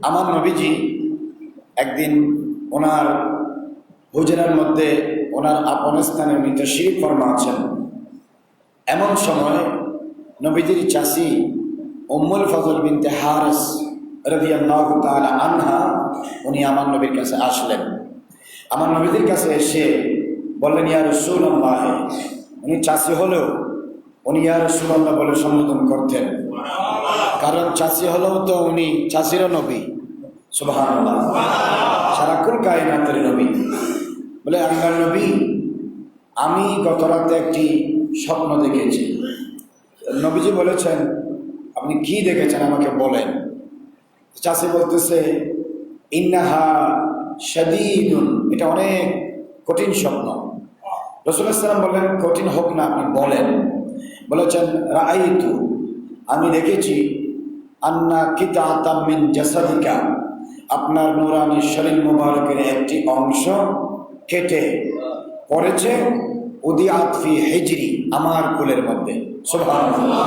আমার নবীজি একদিন ওনার হুজরার মধ্যে ওনার আপন স্থানে উনি তাশরীফ ফরমা আছেন। এমন সময় নবীজির চাচি উম্মুল ফজল বিনতে হারিস রাদিয়াল্লাহু তাআলা আনহা উনি আমার নবীর কাছে আসলেন। আমার নবীদের কাছে এসে বললেন, ইয়া রাসূলুল্লাহ। উনি চাচি হলেও উনি ইয়া রাসূলুল্লাহ বলে সম্বোধন করতেন, কারণ চাচি হলেও তো উনি চাচিরও নবী। সুবহানাল্লাহ, সারাকুল কায়নাতের নবী। বলে, আল্লাহর নবী, আমি গত রাতে একটি স্বপ্ন দেখেছি। নবীজি বলেছেন, আপনি কি দেখেছেন আমাকে বলেন। চাচি বলতেছে, ইন্নাহা শাদীদুন, এটা অনেক কঠিন স্বপ্ন। রাসূলুল্লাহ সাল্লাল্লাহু আলাইহি ওয়াসাল্লাম বললেন, কঠিন হোক না, আপনি বলেন। বলেছেন, রাআইতু, আমি দেখেছি, আন্না কিতাতাম মিন জাসাদিকা, আপনার নূরানী শরীর মুবারকের একটি অংশ কেটে পড়েছে উদিয়াত ফি হিজরি, আমার কোলের মধ্যে। সুবহানাল্লাহ।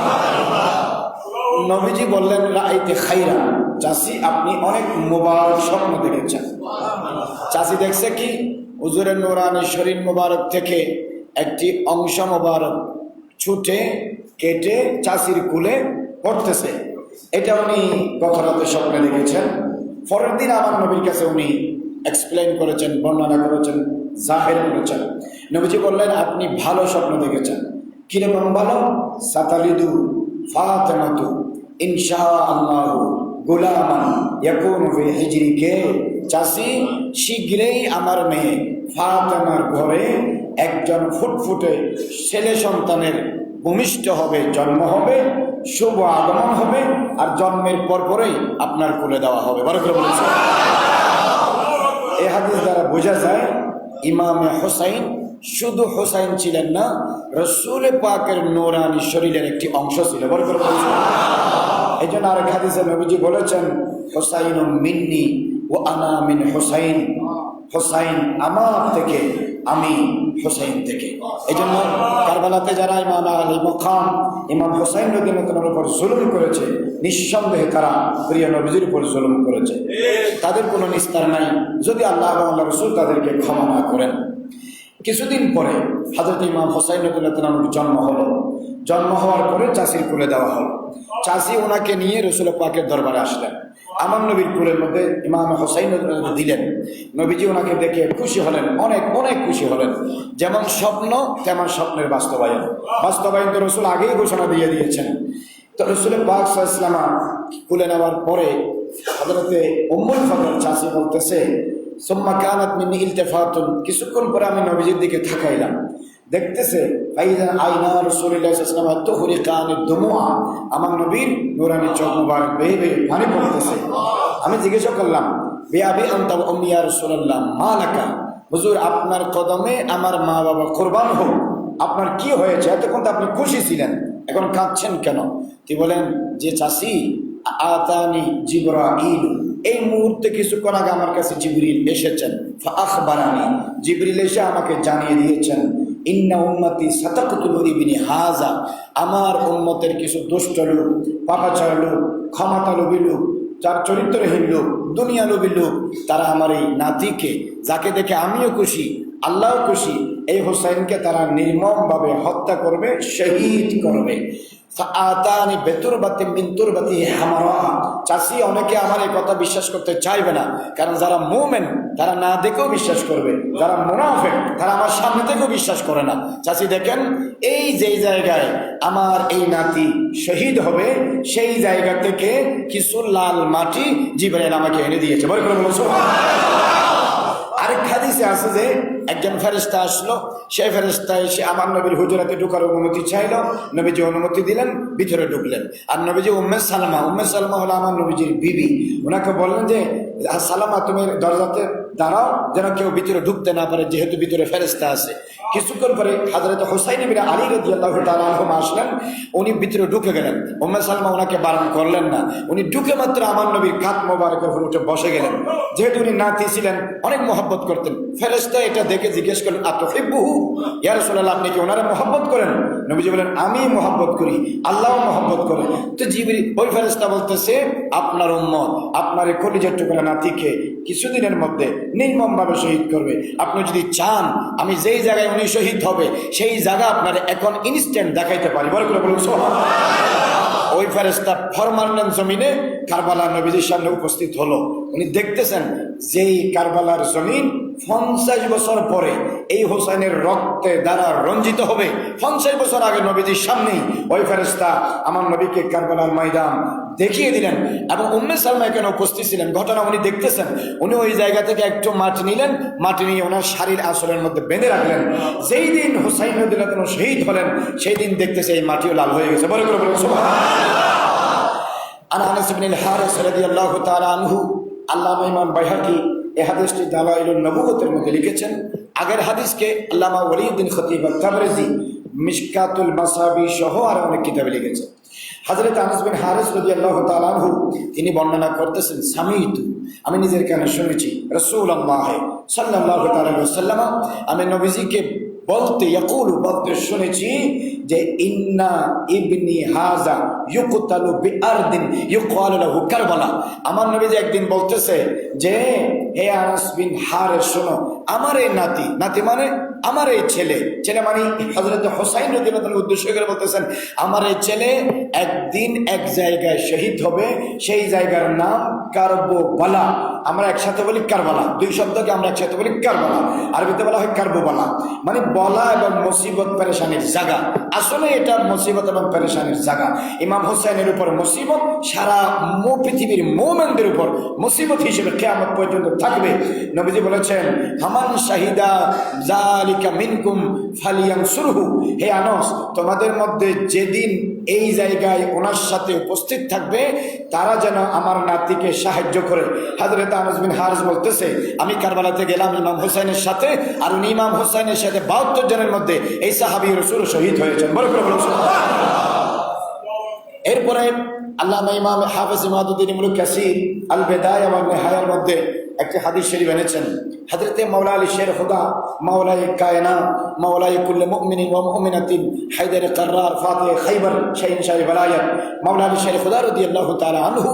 নবীজি বললেন, রাআইতে খাইরা, চাচি আপনি অনেক মুবারক স্বপ্ন দেখেছেন। চাচি দেখছে কি, হুজুরের নূরানী শরীর মুবারক থেকে একটি অংশ মুবারক ছুটে কেটে চাচির কোলে পড়তেছে। এটা উনি গত রাতে স্বপ্নে দেখেছেন। পরের দিন আমার নবীর কাছে উনি এক্সপ্লেইন করেছেন, বর্ণনা করেছেন, জাহির করেছেন। নবীজি বললেন, আপনি ভালো স্বপ্ন দেখেছেন। কিরকম ভালো? সাতালিদু ফাতেমাতু ইনশাআল্লাহু গোলামান ইয়াকুনু ফি হিজরিকে, চাচি শীঘ্রই আমার মেয়ে ফাতেমার ঘরে একজন ফুটফুটে ছেলে সন্তানের ভূমিষ্ঠ হবে, জন্ম হবে, শুভ আগমন হবে, আর জন্মের পরপরই আপনার কোলে দেওয়া হবে। বড় করে বলেছে। এই হাদিস দ্বারা বোঝা যায়, ইমামে হোসাইন শুধু হোসাইন ছিলেন না, রাসূল পাকের নূরানী শরীরের একটি অংশ ছিল। বড় করে বলেছে। এই জন্য আরেক হাদিসে নবীজি বলেছেন, হোসাইনুম মিন্নি ও আনা মিন হোসাইন, হোসাইন আমার থেকে, আমি হোসাইন থেকে। এই জন্য কারবালাতে যারা ইমাম আলী মুকাম ইমাম হোসাইন রাদিয়াল্লাহু উপর জুলুম করেছে, নিঃসন্দেহে তারা প্রিয় নবীজির উপর জুলুম করেছে। তাদের কোনো নিস্তার নাই যদি আল্লাহ এবং আল্লাহ রাসূল তাদেরকে ক্ষমা না করেন। কিছুদিন পরে হযরত ইমাম হোসাইন রাদিয়াল্লাহু জন্ম হলো। জন্ম হওয়ার পরে চাচির কোলে দেওয়া হলো। চাচি ওনাকে নিয়ে রাসূল পাকের দরবারে আসলেন। আমার নবীর কোলের মধ্যে ইমাম হোসাইন দিলেন। নবীজি ওনাকে দেখে খুশি হলেন, অনেক অনেক খুশি হলেন। যেমন স্বপ্ন তেমন স্বপ্নের বাস্তবায়ন। বাস্তবায়ন তো রাসূল আগেই ঘোষণা দিয়ে দিয়েছেন। তো রাসূল পাক সাল্লাল্লাহু আলাইহি ওয়াসাল্লাম কোলে নেওয়ার পরে হযরতে উম্মুল ফজল চাচি বলতেছে, সুম্মা কানাত মিন ইলতিফাতুন, কিছুক্ষণ পরে আমি নবীজির দিকে তাকাইলাম, দেখতেছে ফাইদা আইনা রাসূলুল্লাহ সাল্লাল্লাহু আলাইহি ওয়াসাল্লাম তুহরিকানিদ দুমুআ, আমার নবীর নূরানী চোখ মুবারক বেয়ে বেয়ে পানি পড়তেছে। আমি জিজ্ঞাসা করলাম, বিআবি আনতা ওয়া উম্মি ইয়া রাসূলুল্লাহ মা লাকা, হুজুর আপনার কদমে আমার মা বাবা কুরবান হোক, আপনার কি হয়েছে? এতক্ষণ তো আপনি খুশি ছিলেন, এখন কাঁদছেন কেন? তিনি বলেন যে, চাচি আতানি জিবরাইল, এই মুহূর্তে কিছুক্ষণ আগে আমার কাছে জিবরিল এসেছেন। ফাআখবারানি, জিবরিল এসে আমাকে জানিয়ে দিয়েছেন, ইন্না উম্মতি সাতাকতুল ইবনি হাজা, আমার উম্মতের কিছু দুষ্ট লোক, পাপাচার লোক, ক্ষমতালোভী লোক, যার চরিত্রহীন লোক, দুনিয়ালোভী লোক, তারা আমার এই নাতিকে, যাকে দেখে আমিও খুশি আল্লাহও খুশি, এই হোসাইনকে তারা নির্মমভাবে হত্যা করবে, শহীদ করবে। আতানি বেতুরবাতি মিন তুরবাতি হামারা, চাচি অনেকে আমার এই কথা বিশ্বাস করতে চাইবে না, কারণ যারা মুমিন তারা না দেখেও বিশ্বাস করবে, যারা মুনাফিক তারা আমার সামনে থেকেও বিশ্বাস করে না। চাচি দেখেন, এই যেই জায়গায় আমার এই নাতি শহীদ হবে, সেই জায়গা থেকে কিছু লাল মাটি জিবরাইল আমাকে এনে দিয়েছে। বলে করে বলছো। আরেক হাদিসে আছে যে একজন ফেরেশতা আসলো, সেই ফেরেশতা এসে আমার নবীর হুজরাতে ঢোকার অনুমতি চাইল। নবীজি অনুমতি দিলেন, ভিতরে ঢুকলেন। আর নবীজি উম্মে সালামা হলো আমার নবীজির বিবি। ওনাকে বললেন যে, সালামা তুমি দরজাতে দাঁড়াও, যেন কেউ ভিতরে ঢুকতে না পারে, যেহেতু ভিতরে ফেরেশতা আছে। কিছুক্ষণ পরে হযরত হুসাইন ইবনে আলী রাদিয়াল্লাহু তাআলা আনহু আসলেন। উনি ভিতরে ঢুকে গেলেন। উম্মে সালমা ওনাকে বারণ করলেন না। উনি ঢুকে মাত্র আমার নবীর কাঁধ মোবারকের উপর উঠে বসে গেলেন। যেহেতু উনি নাতি ছিলেন, অনেক মহব্বত করতেন। ফেরেশতা এটা দেখে জিজ্ঞেস করলেন, আতুহিব্বুহু ইয়া রাসূলুল্লাহ, আপনি কি ওনারে মহব্বত করেন? নবীজি বলেন আমি মহব্বত করি, আল্লাহ মহব্বত করে। তো জিবরিল ওই ফেরেশতা বলতেছে আপনার উম্মত আপনার এই কলিজার টুকরা নাতিকে কিছুদিনের মধ্যে নির্মমভাবে শহীদ করবে। আপনি যদি চান আমি যেই জায়গায় উনি শহীদ হবে সেই জায়গা আপনার এখন ইনস্ট্যান্ট দেখাইতে পারি। বড় করে বলুন সুবহানাল্লাহ। ওই ফেরেশতা ফরমান নেন জমিনে, কারবালা নবীজির সামনে উপস্থিত হলো। উনি দেখতেছেন যেই কারবালার জমিন 50 বছর পরে এই হোসেনের রক্তে দ্বারা রঞ্জিত হবে, 50 বছর আগে নবীজির সামনেই ওই ফেরেশতা আমার নবীকে কারবালার ময়দান দেখিয়ে দিলেন। এবং উম্মে সালমা এখানে উপস্থিত ছিলেন, ঘটনা উনি দেখতেছেন। উনি ওই জায়গা থেকে একটু মাটি নিলেন, মাটি নিয়ে ওনার শাড়ির আঁচলের মধ্যে বেঁধে রাখলেন। যেই দিন হুসাইন রাদিয়াল্লাহু তাআলা শহীদ হলেন সেই দিন দেখতেছে এই মাটিও লাল হয়ে গেছে। বড় করে বলুন সুবহানাল্লাহ। আনাস ইবনে হারিস রাদিয়াল্লাহু তাআলা আনহু, আল্লামা ইমাম বাইহাকি এই হাদিসটি দালাইলুন নবুওয়াতের মধ্যে লিখেছেন। আগের হাদিসকে আল্লামা ওয়ালিউদ্দিন খতিব আত-তাবরিজি মিশকাতুল মাসাবি সহ আর অনেক কিতাবে লিখেছেন। হযরত আনাস বিন হারিস রাদিয়াল্লাহু তাআলা আনহু তিনি বর্ণনা করতেছেন, সামিতু আমি নিজের কানে শুনেছি রাসূলুল্লাহ সাল্লাল্লাহু তাআলা আলাইহি ওয়াসাল্লাম আমি নবীজিকে বলতে ইয়াকুলু বলতে শুনেছি যে ইন্না ইবনি হাজা ইউকতালু বিআরদিন ইউকালু লাহু কারবালা। আমার নবীজি একদিন বলতেছে যে হে আনাস বিন হারিস শোনো, আমার এই নাতি, নাতি মানে আমার এই ছেলে, ছেলে মানে হযরত হুসাইন রাদিয়াল্লাহু তাআলা উদ্দেশ্য করে বলতেছেন আমার এই ছেলে একদিন এক জায়গায় শহীদ হবে, সেই জায়গার নাম কারবালা। আমরা একসাথে বলি কারবালা, দুই শব্দকে আমরা একসাথে বলি কারবালা। আরবিতে বলা হয় কারবালা, মানে বলা এবং মুসিবত পেরেশানির জায়গা। আসলে এটা মুসিবত এবং পেরেশানির জায়গা। ইমাম হুসাইনের উপর মুসিবত সারা পৃথিবীর মুমিনদের উপর মুসিবত হিসেবে কিয়ামত পর্যন্ত থাকবে। নবীজি বলেছেন হামান শাহিদা জালিকা মিনকুম ফালিয়ানসুরহু, হে আনাস তোমাদের মধ্যে যেদিন এই জায়গায় ওনার সাথে উপস্থিত থাকবে তারা যেন আমার নাতিকে সাহায্য করে। হযরত আনাস বিন হারিস বলতেছে আমি কারবালাতে গেলাম ইমাম হুসাইনের সাথে, আর উনি ইমাম হুসাইনের সাথে 72 জনের মধ্যে এই সাহাবী রাসূল শহীদ হয়েছেন। বড় করে বলুন সুবহানাল্লাহ। এরপরে আল্লামা ইমাম হাফেজ ইমাদুদ্দিন ইবনে কাসির আল বিদায়া ওয়ান নিহায়ার মধ্যে একটি হাদিস শরীফ এনেছেন। হযরতে মাওলা আলী শের খুদা মাওলাই কায়নাত মাওলাই কুল্লি মুমিনিন ওয়া মুমিনাতিন হায়দার কাররার ফাতিহ খাইবার শাহিনশাহ ওয়ালায়াত মাওলা আলী শের খুদা রাদিয়াল্লাহু তাআলা আনহু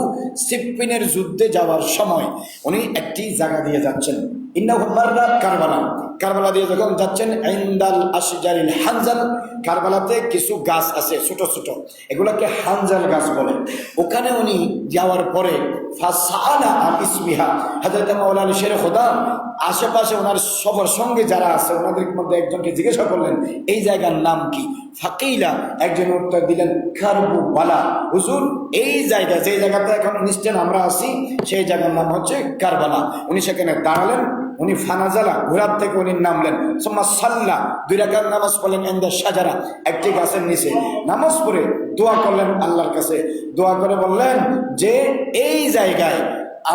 সিফফিনের যুদ্ধে যাওয়ার সময় উনি একটি জায়গা দিয়ে যাচ্ছেন, ইন্নাহু মাররা কারবালা। কারবালা দিয়ে যখন যাচ্ছেন ইনদাল আশজারিল হানজাল, কারবালাতে কিছু গাছ আছে ছোট ছোট, এগুলোকে হানজাল গাছ বলে। ওখানে উনি যাওয়ার পরে ফাসালা আন ইসমিহা, হযরত মাওলানা আলী শের খুদা আশেপাশে ওনার সবার সঙ্গে যারা আছে ওনাদের মধ্যে একজনকে জিজ্ঞাসা করলেন এই জায়গার নাম কি? ফাকিলা, একজন উত্তর দিলেন কারবালা। হুজুর এই জায়গা যে জায়গাতে এখন ইনস্ট্যান্ট আমরা আছি সেই জায়গার নাম হচ্ছে কারবালা। উনি সেখানে দাঁড়ালেন, উনি ফানাজালা ঘোড়ার থেকে উনি নামলেন, সুম্মা সাল্লা 2 রাকাত নামাজ পড়লেন ইনদা শাজারা, একটি গাছের নিচে নামাজ পড়ে দোয়া করলেন আল্লাহর কাছে। দোয়া করে বললেন যে এই জায়গায়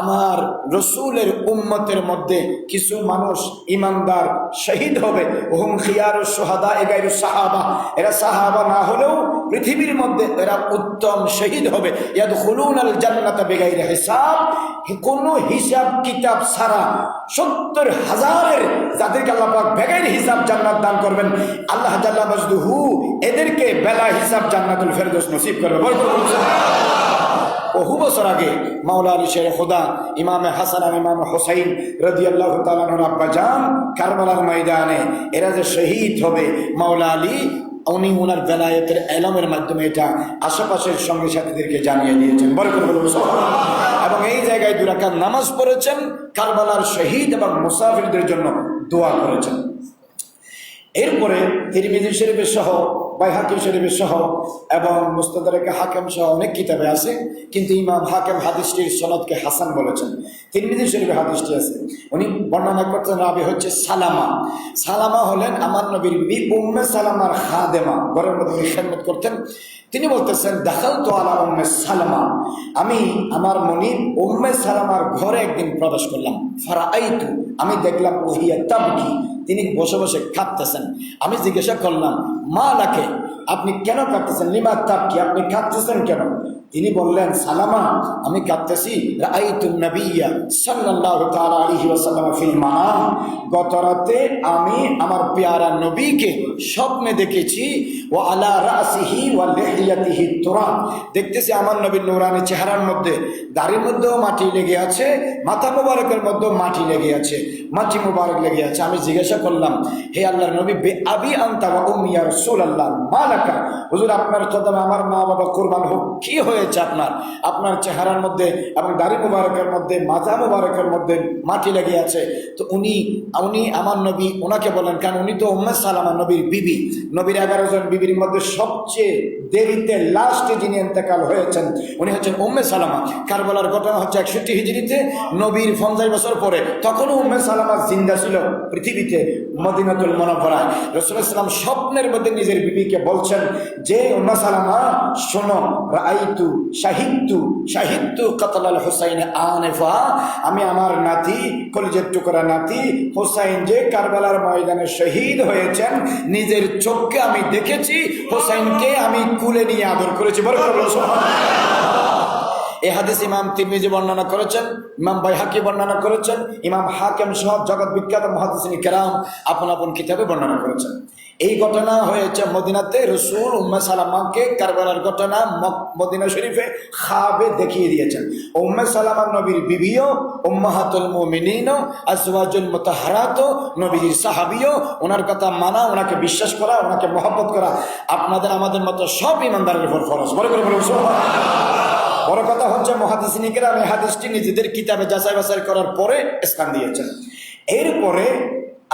আমার রসুলের উম্মতের মধ্যে কিছু মানুষ ইমানদার শহীদ হবে, ওহুম খিয়ারুশ শুহাদা গায়রুস সাহাবা, এরা সাহাবা না হলেও পৃথিবীর মধ্যে এরা উত্তম শহীদ হবে। ইয়াদখুলুনাল জান্নাতা বিগাইরি হিসাব, কোনো হিসাব কিতাব ছাড়া 70,000 যাদেরকে আল্লাহ পাক বেগাইরি হিসাব জান্নাত দান করবেন, আল্লাহ জাল্লা মাজদুহু এদেরকে বেলা হিসাব জান্নাতুল ফেরদৌস নসিব করবে। বহু বছর আগে মাওলা আলী শের খুদা ইমামে হাসান আর ইমাম হুসাইন রাদিয়াল্লাহু তাআলা আনহুর আব্বা জান কারবালার ময়দানে এরা যে শহীদ হবে, মাওলা আলী উনি ওনার বেলায়েতের এলমের মাধ্যমে এটা আশেপাশের সঙ্গী সাথীদেরকে জানিয়ে দিয়েছেন। বরকত বলুন সুবহানাল্লাহ। এবং এই জায়গায় 2 রাকাত নামাজ পড়েছেন, কারবালার শহীদ এবং মুসাফিরদের জন্য দোয়া করেছেন। এরপরে তিরমিজি শরীফের সহ বাইহাকি শরীফের সহ এবং মুস্তাদরাক হাকিম সহ অনেক কিতাবে আছে, কিন্তু ইমাম হাকিম হাদিসটির সনদকে হাসান বলেছেন। তিরমিজি শরীফে হাদিসটি আছে, উনি বর্ণনা করতেন রাবি হচ্ছে সালামা। সালামা হলেন আমার নবীর উম্মে সালামার খাদেমা, ঘরের মধ্যে উনি খেদমত করতেন। তিনি বলতেছেন দাখালতু আলা উম্মে সালামা, আমি আমার মনিব উম্মে সালামার ঘরে একদিন প্রবেশ করলাম। ফারাআইতু, আমি দেখলাম ওহিয়া তাবকি, তিনি বসে বসে কাঁদতেছেন। আমি জিজ্ঞাসা করলাম মা লাকে, আপনি কেন কাঁদতেছেন? লিমা তাবকি, আপনি কাঁদতেছেন কেন? তিনি বললেন, সালামা, আমি কাঁদতেছি, রাআইতুন নাবিয়্যা সাল্লাল্লাহু তাআলা আলাইহি ওয়াসাল্লাম ফিল মানাম, গত রাতে আমি আমার পেয়ারা নবীকে স্বপ্নে দেখেছি, ওয়া আলা রাসিহি ওয়া লিহিয়াতিহি তুরাব, দেখতেছি আমার নবীর নূরানি চেহারার মধ্যে দাড়ির মধ্যেও মাটি লেগে আছে, মাথা মুবারকের মধ্যেও মাটি লেগে আছে, মাটি মুবারক লেগে আছে। আমি জিজ্ঞাসা করলাম, হে আল্লাহর নবী, বে আবি আনতা ওয়া উম্মি ইয়া রাসূলুল্লাহ, মালাকা, হুজুর আপনার কদমে আমার মা বাবা কুরবান হোক, কি হয়েছে আপনার? আপনার চেহারার মধ্যে এবং দাড়ি মুবারকের মধ্যে, মাথা মুবারকের মধ্যে মাটি লেগে আছে। তো উনি আমার নবী ওনাকে বলেন, কারণ উনি তো উম্মে সালামা, নবীর বিবি, নবীর 11 জন বিবির মধ্যে সবচেয়ে দেরিতে লাস্টে যিনি ইন্তেকাল হয়েছেন উনি হচ্ছেন উম্মে সালামা। কারবালার ঘটনা হচ্ছে 61 হিজরিতে, নবীর 50 বছর পরে, তখনও উম্মে সালামা জিন্দা ছিল পৃথিবীতে মদিনাতুল মুনাওয়ারায়। রাসূলুল্লাহ সাল্লাল্লাহু আলাইহি ওয়াসাল্লাম স্বপ্নের মধ্যে নিজের বিবিকে বলছেন যে, উম্মে সালামা শোনো, রাআইতু শাহিদতু কাতলাল হুসাইন আনিফা, আমি আমার নাতি, কলিজার টুকরা নাতি হুসাইন যে কারবালার ময়দানে শহীদ হয়েছেন, নিজের চোখকে আমি দেখেছি, হুসাইনকে আমি কুলে নিয়ে আদর করেছি। বড় করে বলুন সুবহানাল্লাহ। এই হাদিস ইমাম তিরমিজি বর্ণনা করেছেন, ইমাম বাইহাকি বর্ণনা করেছেন, ইমাম হাকিম সহ জগৎ বিখ্যাত মুহাদ্দিসিন কেরাম আপন আপন কিতাবে বর্ণনা করেছেন। এই ঘটনা হয়েছে মদিনাতে। রসুল উম্মে সালামাকে কারবালার ঘটনা মদিনা শরীফে খাবে দেখিয়ে দিয়েছেন। উম্মে সালামা নবীর বিবিও, উম্মাহাতুল মুমিনিনও, আজওয়াজুল মুতাহহারাতও, নবীর সাহাবীও, ওনার কথা মানা, ওনাকে বিশ্বাস করা, ওনাকে মহব্বত করা আপনাদের আমাদের মতো সব ইমানদারের উপর ফরজ। বড় করে বলুন সুবহানাল্লাহ। বড় কথা হচ্ছে মুহাদ্দিসিন কিরাম এই হাদিসটি নিজেদের কিতাবে যাচাই বাছাই করার পরে স্থান দিয়েছেন। এরপরে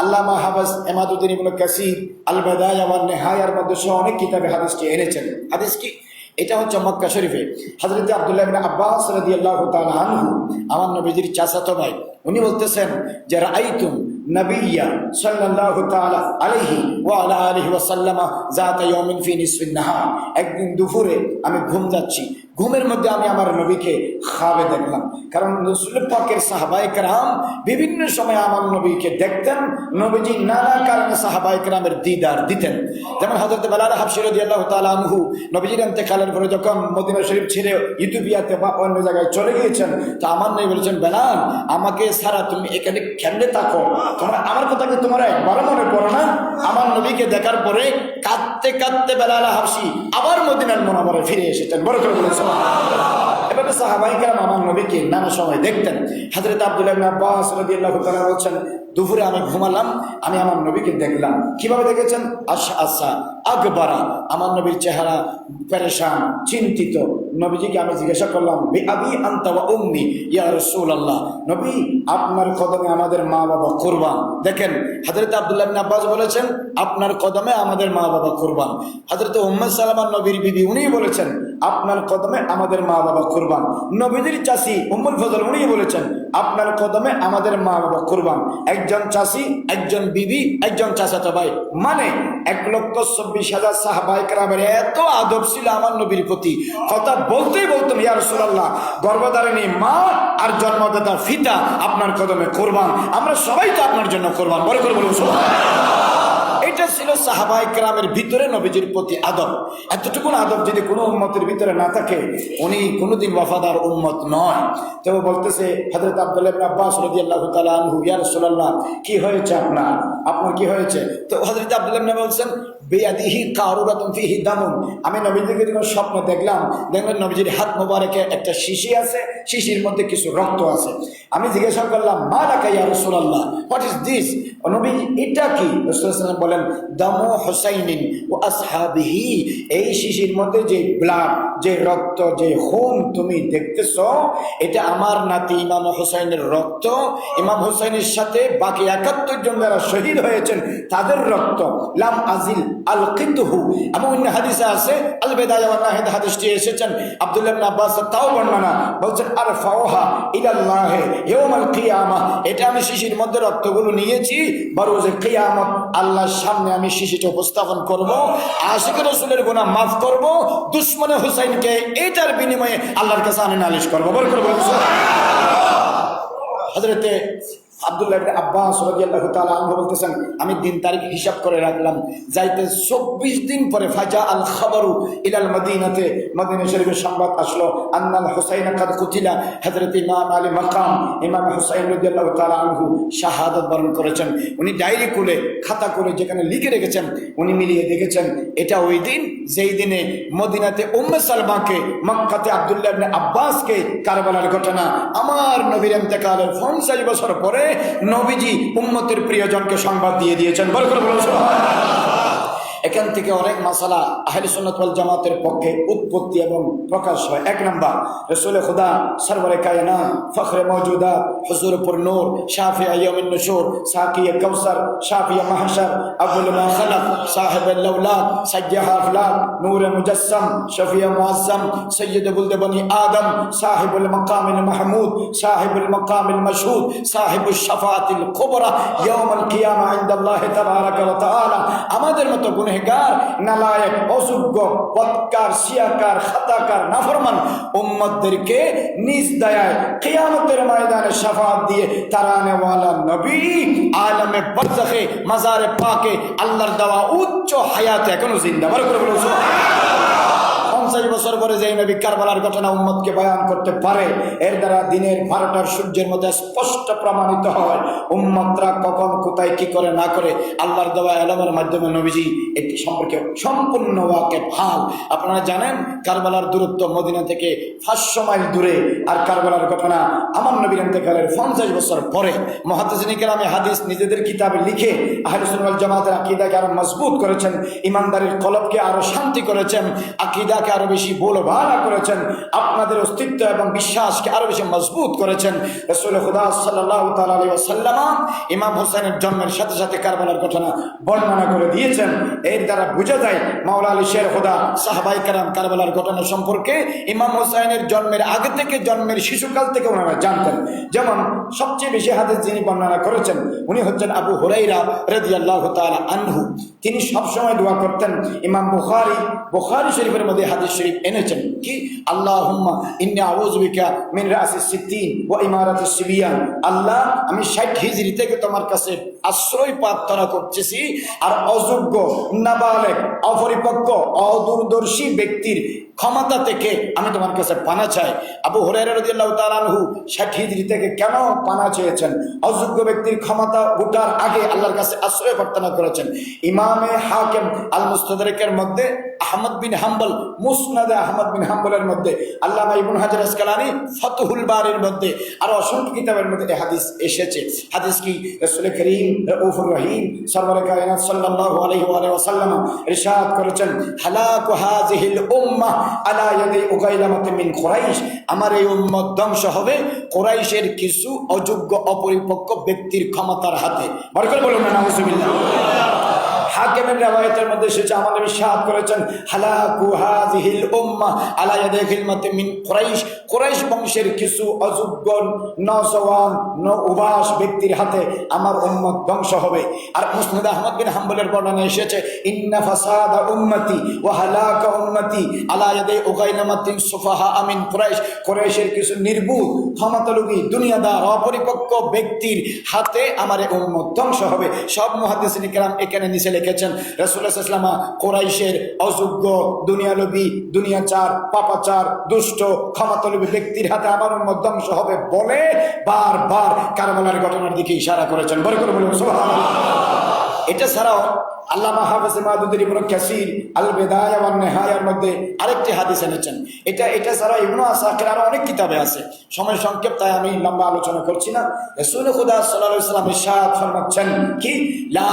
আল্লামা হাফেজ ইমাদউদ্দিন ইবনে কাসির আল বিদায়া ওয়ান নিহায়ার মধ্যে সহ অনেক কিতাবে হাদিসটি এনেছেন। হাদিস কি? এটা হচ্ছে মক্কা শরীফে হযরত আব্দুল্লাহ ইবনে আব্বাস রাদিয়াল্লাহু তাআলা আনহু, আমার নবীজির চাচাতো ভাই, উনি বলতেছেন যে, রাআইতুম নাবিয়্যা সাল্লাল্লাহু তাআলা আলাইহি ওয়া আলা আলিহি ওয়া সাল্লামা যাতা ইয়াউমিন ফি নিসফিন নাহার, একদিন দুপুরে আমি ঘুম যাচ্ছি, ঘুমের মধ্যে আমি আমার নবীকে খাবে দেখলাম। কারণ রাসূল পাকের সাহাবায়ে কেরাম বিভিন্ন সময় আমার নবীকে দেখতেন, নবীজি নানা কারণে সাহাবায়ে কেরামের দিদার দিতেন। যেমন হযরত বেলাল হাবশী রাদিয়াল্লাহু তাআলা আনহু নবীজির ইন্তেকালের পরে যখন মদিনা শরীফ ছেড়ে ইথিওপিয়াতে বা অন্য জায়গায় চলে গিয়েছেন, তো আমার নবী বলেছেন, বেলাল আমাকে ছাড়া তুমি এখানে কেমনে থাকো, তোমরা আমার কথা কি তোমরা একবারও মনে পড়ো না? আমার নবীকে দেখার পরে কাঁদতে কাঁদতে বেলাল হাবশী আবার মদিনার মুনাওয়ারায় ফিরে এসেছেন। বড় করে বলেছেন এভাবে সাহাবায়ে কেরাম আমার নবীকে নানা সময় দেখতেন। হযরত আব্দুল্লাহ ইবনে আব্বাস রাদিয়াল্লাহু তাআলা বলেন, দুপুরে আমি ঘুমালাম, আমি আমার নবীকে দেখলাম। কিভাবে দেখেছেন? আশআসা আকবারা, আমার নবীর চেহারা পেরেশান, চিন্তিত। নবীজিকে আমি জিজ্ঞাসা করলাম, বি আবি আনতা ওয়া উম্মি ইয়া রাসূলুল্লাহ, নবী আপনার কদমে আমাদের মা বাবা কুরবান। দেখেন হযরত আব্দুল্লাহ ইবনে আব্বাস বলেছেন, আপনার কদমে আমাদের মা বাবা কুরবান। হযরত উম্মে সালামা নবীর বিবি, উনি বলেছেন, আপনার কদমে আমাদের মা বাবা কুরবান। নবীজির চাচি উম্মুল ফজল, উনি বলেছেন, আপনার কদমে আমাদের মা বাবা কুরবান। একজন চাচি, একজন বিবি, একজন চাচাতো ভাই, মানে 1,24,000 সাহাবায়ে কেরামের এত আদব ছিল আমার নবীর প্রতি, কথা বলতেই বলতাম, ইয়া রাসূলুল্লাহ গর্ভধারিণী মা আর জন্মদাতা পিতা আপনার কদমে কুরবান, আমরা সবাই তো আপনার জন্য কুরবান। বড় করে বলুন সুবহানাল্লাহ। এটা ছিল সাহাবায়ে কেরামের ভিতরে নবীজির প্রতি আদব। এতটুকু আদব যদি কোনো উম্মতের ভিতরে না থাকে, উনি কোনোদিন ওয়াফাদার উম্মত নয়। তো বলতেছে হযরত আব্দুল্লাহ ইবনে আব্বাস রাদিয়াল্লাহু তাআলা আনহু, ইয়া রাসূলুল্লাহ কি হয়েছে আপনার কি হয়েছে? তো হযরত আব্দুল্লাহ ইবনে বলছেন, বিয়াদিহি কারুরাতুন ফিহি দামুন, আমি নবীজিকে যখন স্বপ্ন দেখলাম নবীজির হাত মোবারকে একটা শিশি আছে, শিশির মধ্যে কিছু রক্ত আছে। আমি জিজ্ঞাসা করলাম, মা লাকা ইয়া রাসূলুল্লাহ, হোয়াট ইজ দিস? নবী এটা কি? রাসূলুল্লাহ বলেন, দামু হুসাইনিন ওয়া আসহাবিহি, এই শিশির মধ্যে যে ব্লাড, যে রক্ত, যে খুন তুমি দেখতেছো, এটা আমার নাতি ইমাম হুসাইনের রক্ত। ইমাম হুসাইনের সাথে বাকি 71 জন যারা শহীদ হয়েছেন তাদের রক্ত। লাম আজিল আল কিতুহু, এবং অন্য হাদিসে আছে আল বিদায়া ওয়ান নিহায়া হাদিসটি এসেছেন আব্দুল্লাহ ইবনে আব্বাস তাও বর্ণনা, বলছেন আরফাউহা ইলাল্লাহ ইয়াউমাল কিয়ামা, এটা আমি শিশির মধ্যে রক্তগুলো নিয়েছি, বরোজে কিয়ামত আল্লাহর সামনে আমি শিশিটা উপস্থাপন করব, আশিক রাসূলের গুনাহ মাফ করব, দুশমনে হুসাইনকে এটার বিনিময়ে আল্লাহর কাছে আমি নালিশ করব। বড় করে বলুন সুবহানাল্লাহ। হযরতে আব্দুল্লাহ ইবনে আব্বাস রাদিয়াল্লাহু তাআলা আনহু বলতেছেন, আমি দিন তারিখ হিসাব করে রাখলাম, যাইতে 24 দিন পরে ফাজা আল খাবারু ইলাল মদিনাতে, মদিনা শরীফের সংবাদ আসলো, আন্নাল হুসাইন কাদ কুতিলা, হযরত ইমাম আলী মাকাম ইমাম হুসাইন রাদিয়াল্লাহু তাআলা আনহু শাহাদাত বরণ করেছেন। উনি ডায়েরি খুলে খাতা করে যেখানে লিখে রেখেছেন, উনি মিলিয়ে দেখেছেন এটা ওই দিন যেই দিনে মদিনাতে উম্মে সালমাকে, মক্কাতে আব্দুল্লাহ ইবনে আব্বাসকে কারবালার ঘটনা, আমার নবীর ইন্তেকালের 50 বছর পরে নবীজি উম্মতের প্রিয়জনকে সংবাদ দিয়ে দিয়েছেন। বল করে বলুন সুবহানাল্লাহ। এখান থেকে অনেক মাসালা আহলে সুন্নাত ওয়াল জামাতের পক্ষে উৎপত্তি এবং প্রকাশ হয়। এক নম্বর, রাসূল খুদা সরওয়ারে কায়নাত ফখরে মওজুদাত হুজুর পুর নূর শাফিঈ ইয়াউমিন নুশুর সাকিয়ে কাউসার শাফিঈ মাহশর আবুল মা খালাক সাহেব আল-লাউলাদ সাজ্জাহ আফলাক নূরে মুজাসসাম শফিঈ মুআজ্জাম সৈয়দ বুলদ বনি আদম সাহিবুল মাকামিল মাহমুদ সাহিবুল মাকামিল মাশহুদ সাহিবুশ শাফাআতিল কুবরা ইয়াউমুল কিয়ামা ইনদাল্লাহ তাবারাকা ওয়া তাআলা আমাদের মতো গুনাহগার, নালায়েক, অযোগ্য, বদকার, শিয়াকার, খাতাকার, নাফরমান উম্মতদেরকে নিজ দয়ায় কিয়ামতের ময়দানে শাফাআত দিয়ে তারানেওয়ালা নবী আলমে বারজাখে মাজারে পাকে আল্লাহর দেওয়া উচ্চ হায়াতে এখনো জিন্দা। বড় করে বলুন সুবহানাল্লাহ। 50 বছর পরে যে নবী কারবালার ঘটনা উম্মতকে বয়ান করতে পারে, এর দ্বারা দিনের 12টার সূর্যের মধ্যে স্পষ্ট প্রমাণিত হয় উম্মতরা কখন কোথায় কি করে না করে আল্লাহর দেওয়া এলমের মাধ্যমে নবীজি এটি সম্পর্কে সম্পূর্ণ ওয়াকিফ হাল। আপনারা জানেন কারবালার দূরত্ব মদিনা থেকে 500 মাইল দূরে, আর কারবালার ঘটনা আমার নবীর ইন্তেকালের 50 বছর পরে। মুহাদ্দিসিন কেরামে হাদিস নিজেদের কিতাবে লিখে আহলে সুন্নাত ওয়াল জামাতের আকীদাকে আরো মজবুত করেছেন, ইমানদারের কলবকে আরো শান্তি করেছেন, আকীদাকে আরো বেশি বলবালা করেছেন, আপনাদের অস্তিত্ব এবং বিশ্বাসকে আরো বেশি মজবুত করেছেন। রাসূল খুদা সাল্লাল্লাহু তাআলা আলাইহি ওয়াসাল্লাম ইমাম হোসেনের জন্মের সাথে সাথে কারবালার ঘটনা বর্ণনা করে দিয়েছেন। এর দ্বারা বোঝা যায় মাওলা আলী শের খুদা সাহাবায়ে কেরাম কারবালার ঘটনা সম্পর্কে ইমাম হোসেনের জন্মের আগে থেকে, জন্মের শিশুকাল থেকে ওনারা জানতেন। যেমন সবচেয়ে বেশি হাদিস যিনি বর্ণনা করেছেন উনি হচ্ছেন আবু হুরায়রা রাদিয়াল্লাহু তাআলা আনহু। তিনি সবসময় দোয়া করতেন। ইমাম বুখারী শরীফের মধ্যে হাদিস শরীফ এনেছেন কি, আল্লাহুম্মা ইন্নী আউযু বিকা মিন রাসিস সিত্তিন ওয়া ইমারাতিস সিবিয়ান। আল্লাহ, আমি 60 হিজরি থেকে তোমার কাছে আশ্রয় প্রার্থনা করতেছি, আর অযোগ্য, নাবালেগ, অপরিপক্ক, অদূরদর্শী ব্যক্তির ক্ষমতা থেকে আমি তোমার কাছে পানা চাই। আবু হুরায়রা রাদিয়াল্লাহু তাআলা আনহু 60 হিজরি থেকে কেন পানা চেয়েছেন? অযোগ্য ব্যক্তির ক্ষমতা ওঠার আগে আল্লাহর কাছে আশ্রয় প্রার্থনা করেছেন। ইমামে হাকিম আল মুস্তাদরিকের মধ্যে আহমদ বিন হাম্বল মুসনাদে আহমদ বিন হাম্বলের মধ্যে, আল্লামা ইবনে হাজার আসকালানী ফাতহুল বারির মধ্যে, আর অসংখ্য কিতাবের মধ্যে এই হাদিস এসেছে। হাদিস কি রাসূল করিম রাউফুর রহিম সরওয়ারে কায়নাত সাল্লাল্লাহু আলাইহি ওয়া সাল্লাম ইরশাদ করেছেন, হালাকু হাযিহিল উম্মাহ আলা ইয়াদি উগাইলামাত মিন কুরাইশ। আমার এই উম্মত ধ্বংস হবে কুরাইশের কিছু অযোগ্য অপরিপক্ক ব্যক্তির ক্ষমতার হাতে। বড় করে বলুন না নাউজুবিল্লাহ। হাকিমের riwayতের মধ্যে এসেছে, আমার নবী ইরশাদ করেছেন, হালাকু হাযিহিল উম্মাহ আলা ইয়াদি উগাইলামাত মিন কুরাইশ। কুরাইশ বংশের কিছু অযোগ্য নওজওয়ান নওবাস ব্যক্তির হাতে আমার উম্মত ধ্বংস হবে। আর মুসনাদ আহমদ বিন হাম্বলের বর্ণনা এসেছে, ইন্না ফাসাদা উম্মতি ওয়া হালাকা উম্মতি আলা ইয়াদি উগাইলামাতিন সুফাহা মিন কুরাইশ। কুরাইশের কিছু নির্বুধ, ক্ষমতালোভী, দুনিয়াদার, অপরিপক্ক ব্যক্তির হাতে আমার উম্মত ধ্বংস হবে। সব মুহাদ্দিসিন কেরাম এখানে নিচে লিখেছেন রাসূলুল্লাহ সাল্লাল্লাহু আলাইহি ওয়াসাল্লাম কুরাইশের অযোগ্য, দুনিয়ালোভী, দুনিয়াচার, পাপাচার, দুষ্ট, ক্ষমতালোভী ব্যক্তির হাতে আমার উম্মত ধ্বংস হবে বলে বারবার কারবালার ঘটনার দিকে ইশারা করেছেন। বড় করে বলুন সুবহানাল্লাহ। এটা ছাড়াও আল্লামা হাফেজ মাদুদী ইবনে কাসির আল বিদায়া ওয়ান নিহায়ার মধ্যে আরেকটি হাদিস এনেছেন। এটা ছাড়া ইবনে আসাকির আরো অনেক কিতাবে আছে, সময় সংক্ষেপ, তাই আমি লম্বা আলোচনা করছি না। রাসূল খুদা সাল্লাল্লাহু আলাইহি ওয়াসাল্লাম ইরশাদ ফরমাচ্ছেন কি, লা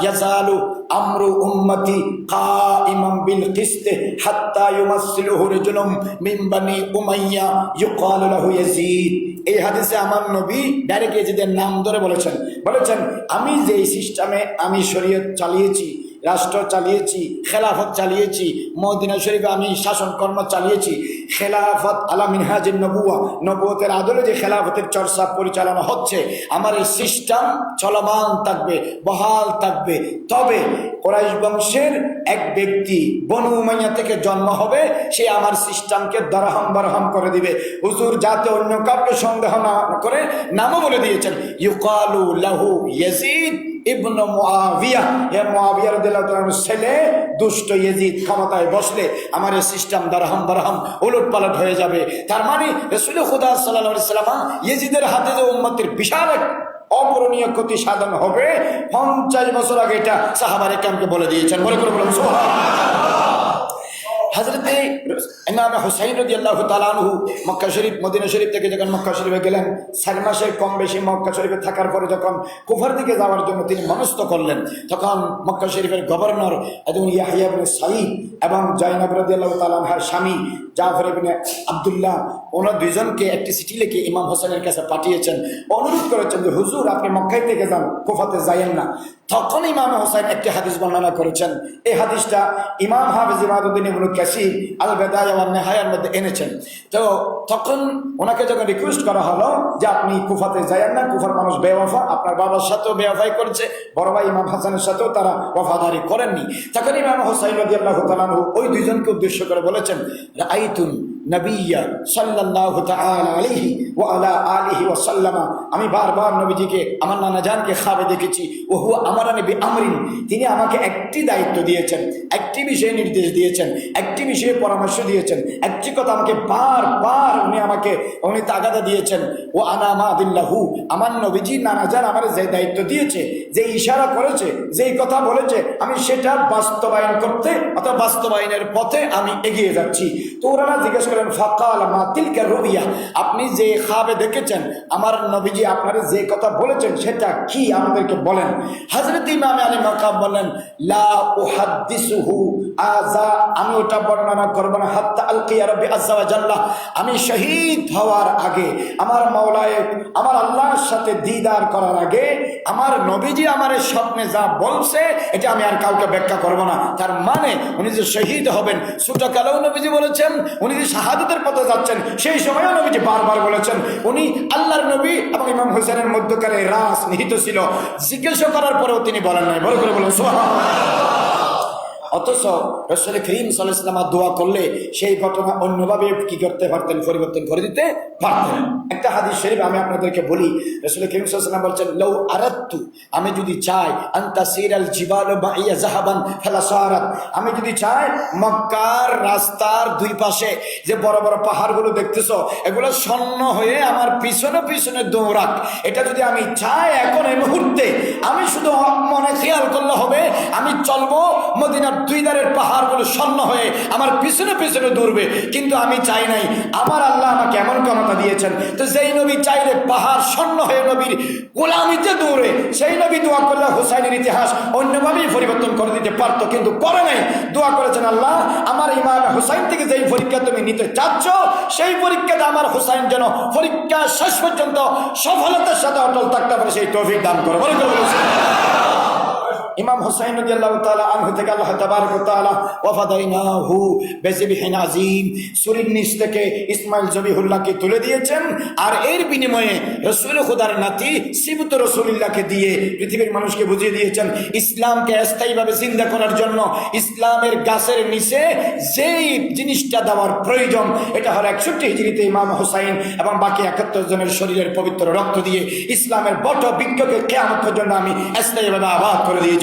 ইয়াজালু আমরু উম্মতি কাইমান বিল কিসত হাত্তা ইউমাসসিলুহু রাজুলুম মিন বানি উমাইয়া ইউকালু লাহু ইয়াজিদ। এই হাদিসে আমার নবী ডাইরেক্ট ইয়াজিদের নাম ধরে বলেছেন, আমি যেই সিস্টেমে আমি শরীয়ত চালিয়েছি রাষ্ট্র চালিয়েছি, খেলাফত চালিয়েছি, মদিনা শরীফে আমি শাসন কর্ম চালিয়েছি। খেলাফত আলা মিনহাজিন নবুয়া, নবুয়তের আদলে যে খেলাফতের চর্চা পরিচালনা হচ্ছে, আমার এই সিস্টেম চলমান থাকবে, বহাল থাকবে। তবে কুরাইশ বংশের এক ব্যক্তি বনু উমাইয়া থেকে জন্ম হবে, সে আমার সিস্টেমকে দরহম বরহম করে দিবে। হুজুর যাতে অন্য কাউকে সন্দেহ না করে নামও বলে দিয়েছেন, ইউকালু লাহু ইয়াজিদ ইবনে মুআবিয়া। এ মুআবিয়া রাদিয়াল্লাহু তাআলার ছেলে দুষ্ট ইয়াজিদ ক্ষমতায় বসলে আমার এই সিস্টেম দরহম বরহম উলটপালট হয়ে যাবে। তার মানে রাসূল খুদা সাল্লাল্লাহু আলাইহি ওয়াসাল্লাম ইয়াজিদের হাতে যে উম্মতের বিশাল এক অপূরণীয় ক্ষতি সাধন হবে, 50 বছর আগে এটা সাহাবায়ে কেরামকে বলে দিয়েছেন। বলে করে বলুন সুবহানাল্লাহ। হযরতে ইমাম হুসাইন রাদিয়াল্লাহু তাআলা আনহু মক্কা শরীফ মদিনা শরীফ থেকে যখন মক্কা শরীফে গেলেন, 4 মাসের কম বেশি মক্কা শরীফে থাকার পরে যখন কুফার দিকে যাওয়ার জন্য তিনি মনস্থ করলেন, তখন মক্কা শরীফের গভর্নর এবং ইয়াহইয়া ইবনে সাঈদ এবং জয়নব রাদিয়াল্লাহু তাআলা আনহার স্বামী জাফর ইবনে আব্দুল্লাহ, ওনার দুইজনকে একটি চিঠি লিখে ইমাম হোসেনের কাছে পাঠিয়েছেন, অনুরোধ করেছেন যে হুজুর আপনি মক্কায় থেকে যান, কুফাতে যাইয়েন না। তখন ইমাম হোসেন একটি হাদিস বর্ণনা করেছেন। এই হাদিসটা ইমাম হাফিজ ইমাদউদ্দিন ইবনে কাসির আল বিদায়া ওয়ান নিহায়ার মধ্যে এনেছেন। তো তখন ওনাকে যখন রিকোয়েস্ট করা হলো যে আপনি কুফাতে যাইয়েন না, কুফার মানুষ বেওয়াফা, আপনার বাবার সাথেও বেওয়াফাই করেছে, বড় ভাই ইমাম হাসানের সাথেও তারা ওয়াফাদারি করেননি। তখন ইমাম হোসাইন রাদিয়াল্লাহু তাআলা আনহু ওই দুইজনকে উদ্দেশ্য করে বলেছেন, রাআইতুন নবিয়্যা সাল্লাল্লাহু তাআলা আলাইহি ওয়া আলা আলিহি ওয়া সাল্লামা, আমি বারবার নবীজিকে আমার নানা জানকে খাবে দেখেছি। ও হুয়া আমারানি বিআমরিন, তিনি আমাকে একটি দায়িত্ব দিয়েছেন, একটি বিষয়ে নির্দেশ দিয়েছেন, একটি বিষয়ে পরামর্শ দিয়েছেন, একটি কথা আমাকে বারবার উনি তাগাদা দিয়েছেন। ও আনা মাদিল্লাহু, আমার নবীজি নানা জান আমার যে দায়িত্ব দিয়েছে, যে ইশারা করেছে, যেই কথা বলেছে, আমি সেটা বাস্তবায়ন করতে অথবা বাস্তবায়নের পথে আমি এগিয়ে যাচ্ছি। তো ওরা জিজ্ঞেস করেন, ফাকাল মা তিলকা রুইয়া, আপনি যে খাবে দেখেছেন আমার নবীজি আপনারা যে কথা বলেছেন সেটা কি আমাদেরকে বলেন। হযরত ইমাম আলী মাকাম বলেন, লা উহাদ্দিসুহু আযা, আমি ওটা বর্ণনা করব না, হাত্তা আলকিয়া রাব্বি আযজা ওয়া জাল্লা, আমি শহীদ হওয়ার আগে, আমার মাওলায়ে আমার আল্লাহর সাথে দিদার করার আগে আমার নবীজি আমার স্বপ্নে যা বলছে এটা আমি আর কাউকে ব্যাখ্যা করব না। তার মানে উনি যে শহীদ হবেন ছোটকালেও নবীজি বলেছেন, উনি যে শাহাদাতের পথে যাচ্ছেন সেই সময়ও নবীজি বারবার বলেছেন। উনি আল্লাহর নবী এবং ইমাম হোসেনের মধ্যকারে রাস নিহিত ছিল, জিজ্ঞাসা করার পরেও তিনি বলেন নাই। বড় করে বলুন সুবহানাল্লাহ। অথচ রাসূল করিম সাল্লাল্লাহু আলাইহি ওয়াসাল্লাম দোয়া করলে সেই ঘটনা অন্যভাবে কি করতে পারতেন, পরিবর্তন করে দিতে পারতেন। একটা হাদিস শরীফ আমি আপনাদেরকে বলি, রাসূল করিম সাল্লাল্লাহু আলাইহি ওয়াসাল্লাম বলছেন, লাউ আরাদতু, আমি যদি চাই, আনতা সিরাল জিবাল মাইয়া যাহাবান ফালাসারাত, আমি যদি চাই মক্কার রাস্তার দুই পাশে যে বড় বড় পাহাড়গুলো দেখতেছো এগুলো স্বর্ণ হয়ে আমার পিছনে পিছনে দৌড়াক, এটা যদি আমি চাই এখন এই মুহূর্তে, আমি শুধু মনে খেয়াল করলে হবে আমি চলবো মদিনার দুই ধারের পাহাড়গুলো স্বর্ণ হয়ে আমার পিছনে পিছনে দৌড়বে। কিন্তু আমি চাই নাই, আমার আল্লাহ আমাকে এমন ক্ষমতা দিয়েছেন, তো যেই নবী চাইলে পাহাড় স্বর্ণ হয়ে নবীর গোলামিতে দৌড়ে, সেই নবী দোয়া করলে হুসাইনের ইতিহাস অন্যভাবেই পরিবর্তন করে দিতে পারতো, কিন্তু করে নাই। দোয়া করেছেন, আল্লাহ আমার ইমাম হুসাইন থেকে যেই পরীক্ষা তুমি নিতে চাচ্ছ সেই পরীক্ষাতে আমার হুসাইন যেন পরীক্ষা শেষ পর্যন্ত সফলতার সাথে অটল থাকতে পারে, সেই তৌফিক দান করো। বলে ইমাম হুসাইন রাদিয়াল্লাহু তাআলা আনহু থেকে আল্লাহ তাবারক ওয়া তাআলা ওয়াফাদাইনাহু বিযিবহিন আযীম, সূরির নিচ থেকে ইসমাইল জবিহুল্লাহকে তুলে দিয়েছেন, আর এর বিনিময়ে রাসূল খুদার নাতি সিবত রাসূলুল্লাহকে দিয়ে পৃথিবীর মানুষকে বুঝিয়ে দিয়েছেন ইসলামকে স্থায়ীভাবে জিন্দা করার জন্য ইসলামের গাছের নিচে যেই জিনিসটা দেওয়ার প্রয়োজন এটা হলো 61 হিজরিতে ইমাম হুসাইন এবং বাকি 71 জনের শরীরের পবিত্র রক্ত দিয়ে ইসলামের বট বৃক্ষকে কিয়ামত পর্যন্ত আমি স্থায়ীভাবে আবাদ করে দিয়েছি।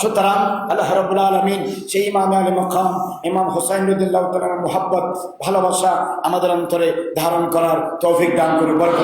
সুতরাং আল্লাহ রাব্বুল আলামিন সেই ইমাম আলী মাকাম ইমাম হুসাইন রাদিয়াল্লাহু তাআলার মুহাব্বত ভালোবাসা আমাদের অন্তরে ধারণ করার তৌফিক দান করুন। বরকত